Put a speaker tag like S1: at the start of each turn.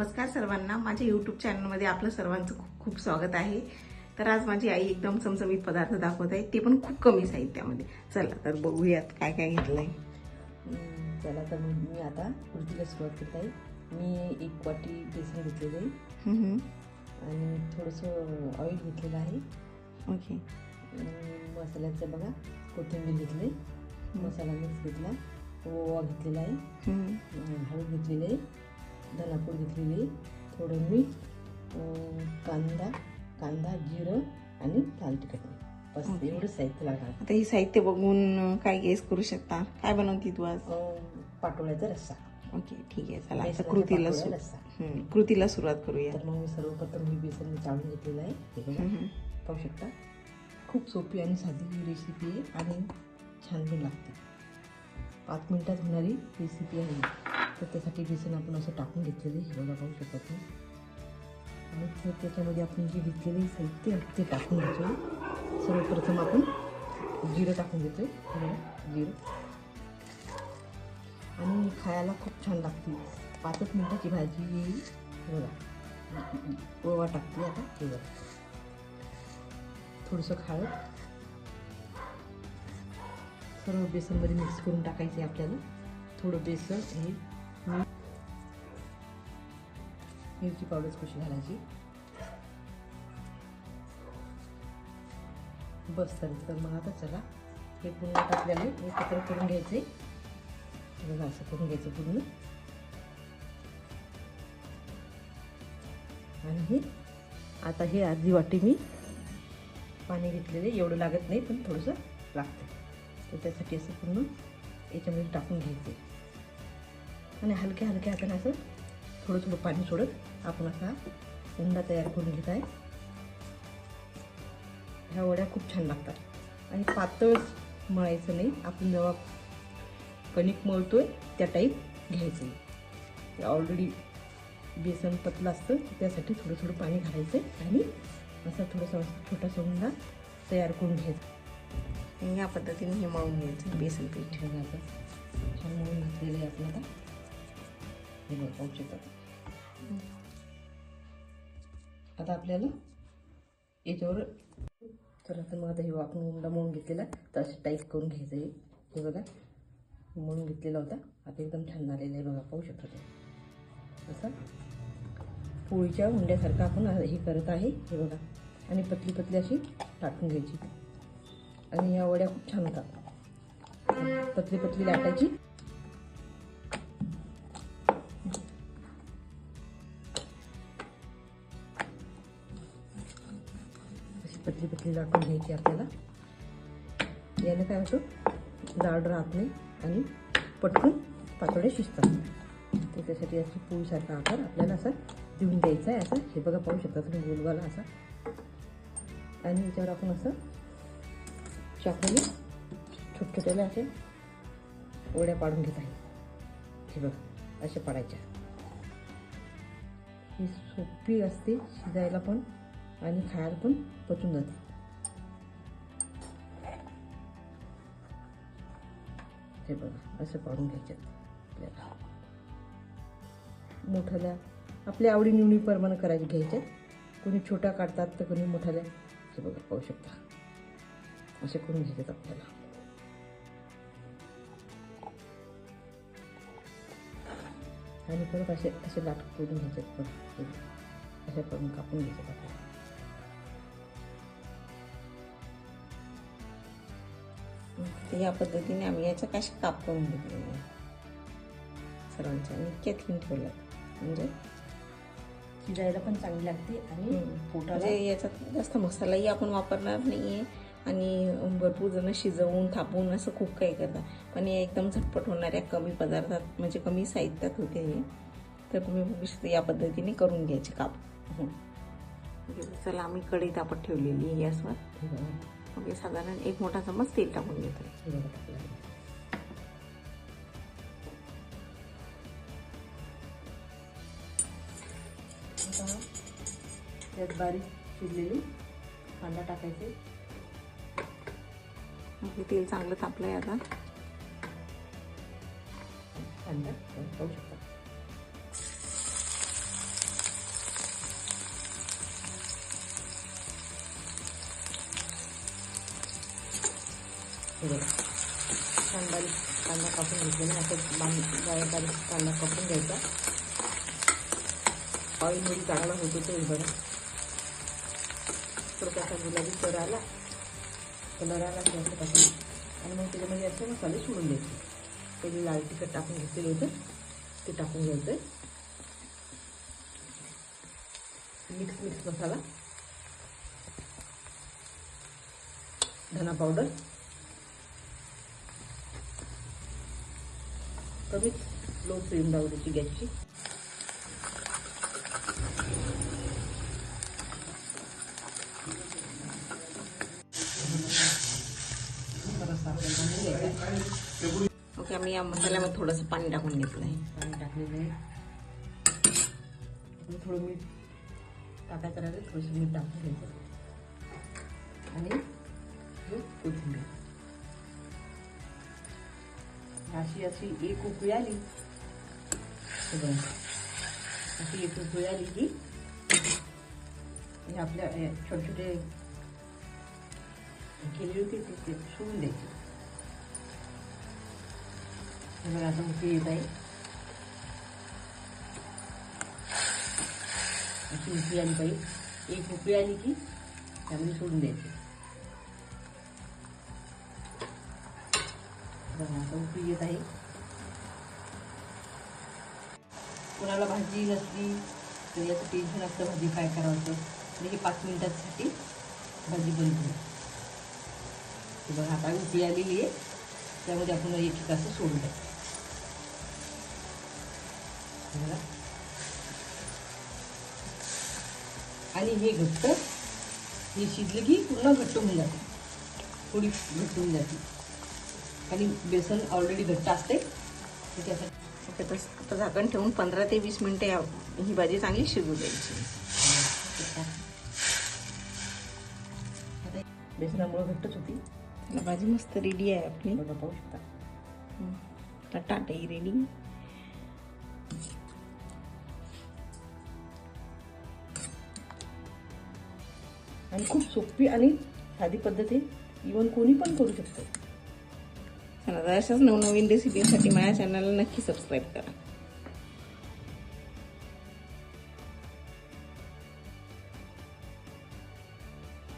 S1: नमस्कार सर्वांना, माझ्या यूट्यूब चॅनलमध्ये आपलं सर्वांचं खूप खूप स्वागत आहे। तर आज माझी आई एकदम चमचमीत पदार्थ दाखवत आहे, ते पण खूप कमी साहित्यामध्ये। चला तर बघूयात काय काय घेतलंय।
S2: चला तर मी आता कृतीला सुरुवात करत आहे। मी 1 वाटी बेसन घेतलेलं आहे आणि थोडंसं ऑइल घेतलेलं आहे।
S1: ओके।
S2: मसाल्याचं बघा, कोथिंबीर घेतली, मसाला मिक्स घेतला, ओवा घेतलेला आहे, हळद घेतलेली आहे, धनापूड घेतलेली आहे, थोडं मीठ, कांदा जिरं आणि लाल तिखट। बस एवढं साहित्य लागणार।
S1: आता हे साहित्य बघून काय गेस करू शकता, काय बनवती तू आज?
S2: पाटोळ्याचा रस्सा।
S1: ओके ठीक आहे, चला आता कृतीला सुरुवात करूया।
S2: तर मग मी सर्वप्रथम मी बेसन चाळून घेतलेलं आहे, हे बघा पाहू शकता। खूप सोपी आणि साधी रेसिपी आहे आणि छान पण लागते। 5 मिनिटात होणारी रेसिपी आहे। तर त्यासाठी बेसन आपण असं टाकून घेतलेलं आहे, हे बघा पाहू शकता तुम्ही। आणि त्याच्यामध्ये आपण जे घेतलेले साहित्य ते टाकून घेतो। सर्वप्रथम आपण जिरं टाकून घेतोय, हे बघा जिरं, आणि खायला खूप छान लागते। 5 मिनिटाची भाजी येईल, हे बघा। ओवा टाकते आता, हे बघा थोडंसं हळद, सर्व बेसनमध्ये मिक्स करून टाकायचे आपल्याला। थोडं बेसन, हे मिरची पावडर कशी घालायची, बस तर मग आता चला हे पूर्ण आपल्याला एकत्र करून घ्यायचे। बघा असं करून घ्यायचं पूर्ण। आणि आता हे अर्धी वाटी मी पाणी घेतलेले, एवढं लागत नाही पण थोडंसं लागतं। तर त्यासाठी असं पूर्ण याच्यामध्ये टाकून घ्यायचे आणि हलक्या हाताने असं थोडं पाणी सोडत आपण असा उंडा तयार करून घेत आहे। ह्या वड्या खूप छान लागतात आणि पातळ मळायचं नाही, आपण जेव्हा कणिक मळतोय त्या टाईप घ्यायचं। ते ऑलरेडी बेसन पतलं असतं, त्यासाठी थोडं पाणी घालायचं आणि असा थोडासा छोटासा उंडा तयार करून घ्यायचा।
S1: या पद्धतीने हे मळून घ्यायचं बेसन पीठ।
S2: घ्यायचं छान मळून घातलेलं आहे आपण आता, हे बघा पाहू शकता। आता आपल्याला याच्यावर तर आता मग आता हे आपण उंडा मळून घेतलेला तर असं टाईप करून घ्यायचं आहे, हे बघा मळून घेतलेला होता। आता एकदम छान झालेलं आहे, बघा पाहू शकता ते। असं पोळीच्या उंड्यासारखं आपण हे करत आहे, हे बघा। आणि पतली अशी लाटून घ्यायची आणि या वड्या खूप छान होतात। पतली लाटायची, अशी पतली लाटून घ्यायची आपल्याला। याने काय होतं, जाड राहत नाही आणि पटकन पातोड्या शिजतात। तर त्यासाठी अशी पोळीसारखा आकार आपल्याला असा देऊन द्यायचा आहे। असं हे बघा पाहू शकता तुम्ही, गोलवाला असा। आणि याच्यावर आपण असं चाकूने छोट्याला असे वड्या पाडून घेत आहे, हे बघा असे पाडायच्या। ही सोपी असते शिजायला पण आणि खायला पण पचून जाते। हे बघा असं पाडून घ्यायचे आपल्याला। मोठ्याला आपल्या आवडीनिवडी प्रमाणे करायचे घ्यायचे। कोणी छोटा काढतात तर कोणी मोठ्याला, हे बघा पाहू शकता असे करून घ्यायचे आपल्याला। आणि परत असे लाट करून घ्यायचे, असे करून कापून घ्यायचे आपल्याला।
S1: या पद्धतीने आम्ही याचा कशा काप करून घेतलेला आहे सर्वांच्या, आणि कॅथलीन ठेवला, म्हणजे
S2: शिजायला पण चांगली लागते आणि पोटाला
S1: याच्यात जास्त मसालाही आपण वापरणार नाहीये आणि भरपूर जण शिजवून थापून असं खूप काही करतात, पण हे एकदम झटपट होणाऱ्या कमी पदार्थात म्हणजे कमी साहित्यात होते हे। तर तुम्ही बघू शकता या पद्धतीने करून घ्यायचे काप। चला आम्ही कढई तापत ठेवलेली आहे गॅसवर। ओके, साधारण 1 मोठा चम्मच तेल टाकून घेतोय।
S2: त्यात बारीक चिरलेली कांदा टाकायचे।
S1: तेल चांगलं तापलंय आता।
S2: कांदा पाहू शकता। हे बघा छान बारीक कांदा कापून घेतलेला असं बारीक कांदा कापून घ्यायचा. ऑइलमध्ये चांगला होतो तो बघा थोडासा गुलाबी कलर आला की असं टाकून आणि मग त्याच्यामध्ये असे मसाले सोडून द्यायचे. पहिले लाल तिखट टाकून घेतलेलं होतं ते टाकून घ्यायचं. मिक्स मसाला, धना पावडर, कमीच लो फ्लेम लावण्याची गॅसची.
S1: ओके, आम्ही या मसाल्यामध्ये थोडंसं पाणी टाकून घेतलं आहे.
S2: पाणी टाकलेलं आहे. थोडं मीठ टाकायचं राहिलं, थोडंसं मीठ टाकून घ्यायचं आणि कोथिंबीर. अशी एक उकळी आली अशी एक उकळी आली की आपल्या छोटे छोटे केली होती ते सोडून द्यायचे. बघा आता उकळी येत आहे. अशी उकळी आली पाहिजे. एक उकळी आली की त्यामध्ये सोडून द्यायची. बघा आता उकळी येत आहे. कोणाला भाजी नसली तर याचं टेन्शन असतं भाजी फ्राय करायचं म्हणजे 5 मिनिटांसाठी भाजी बनते. बघा आता उकळी आलेली आहे त्यामध्ये आपण एक असं सोडून द्यायचं. आणि हे घट्ट हे शिजलं की पूर्ण घट्ट होऊन जाते. थोडी घट्ट होऊन जाते आणि बेसन ऑलरेडी घट्ट असते त्याच्यासाठी.
S1: ओके, तर आता झाकण ठेवून 15 ते 20 मिनिटे ही भाजी चांगली शिजू द्यायची.
S2: बेसनामुळे घट्टच होती.
S1: त्याला भाजी मस्त रेडी आहे आपली.
S2: बघा पाहू शकता.
S1: टाटाही रेडी.
S2: आणि खूप सोपी आणि साधी पद्धत आहे. इव्हन कोणी पण करू शकतो.
S1: अशाच नवनवीन रेसिपीसाठी माझ्या चॅनलला नक्की सबस्क्राईब करा.